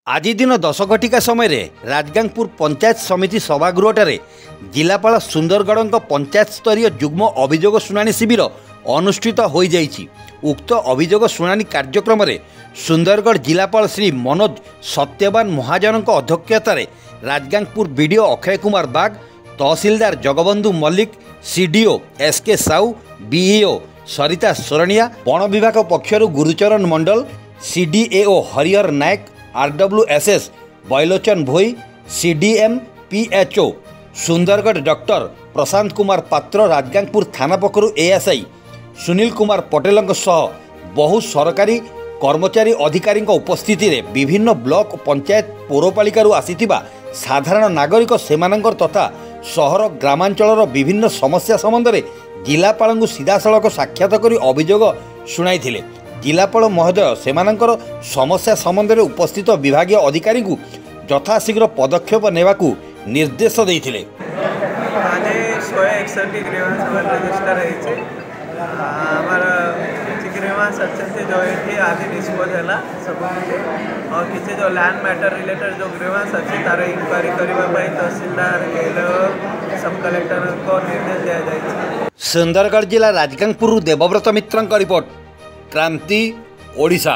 आज दिन 10 घटिका समय राजगांगपुर पंचायत समिति सभागृहଠାରେ जिलापाल सुंदरगढ़ पंचायत स्तरीय जुग्म अभियोग शुणाणी शिविर अनुष्ठित हो जाइछि। उक्त अभियोग शुणाणी कार्यक्रम में सुंदरगढ़ जिलापाल श्री मनोज सत्यवान महाजन अध्यक्षतार राजगांगपुर बीडीओ अक्षय कुमार बाग, तहसीलदार Jagabandhu Mallick, CDO SK Sahu, BEO Sarita Sornia, वन विभाग पक्षर Gurucharan Mandal, CDAO Harihar Nayak, RWSS Bailochan Bhoi, CDM PHO Sundargarh doctor Prashant Kumar Patra, Rajgangpur थाना पक्षरु एएसआई सुनील कुमार पटेल सह बहु सरकारी कर्मचारी अधिकारी उपस्थिति रे विभिन्न ब्लॉक पंचायत पौरपालिका आसीथिबा साधारण नागरिक सेमानंकर तथा सहर ग्रामांचल विभिन्न समस्या संबंध में जिलापाल सीधासलख साक्षात कर अभियोग शुणाई। जिलापाल महोदय सेमानंकर समस्या संबंध में उपस्थित विभागीय अधिकारी को यथाशीघ्र पदक्षेप नेबा को निर्देश देइथिले। आज 161 ग्रीवांस रजिस्टर है। हमारा ग्रीवांस अच्छे जो ये आदि डिस्पोज है सब और किसी जो लैंड मैटर रिलेटेड जो ग्रीवांस अच्छे तार इंक्वारी करने तहसीलदार सब कलेक्टर को निर्देश दिया जाए। सुंदरगढ़ जिला राजगांगपुर देवव्रत मित्र रिपोर्ट, क्रांति ओडिशा।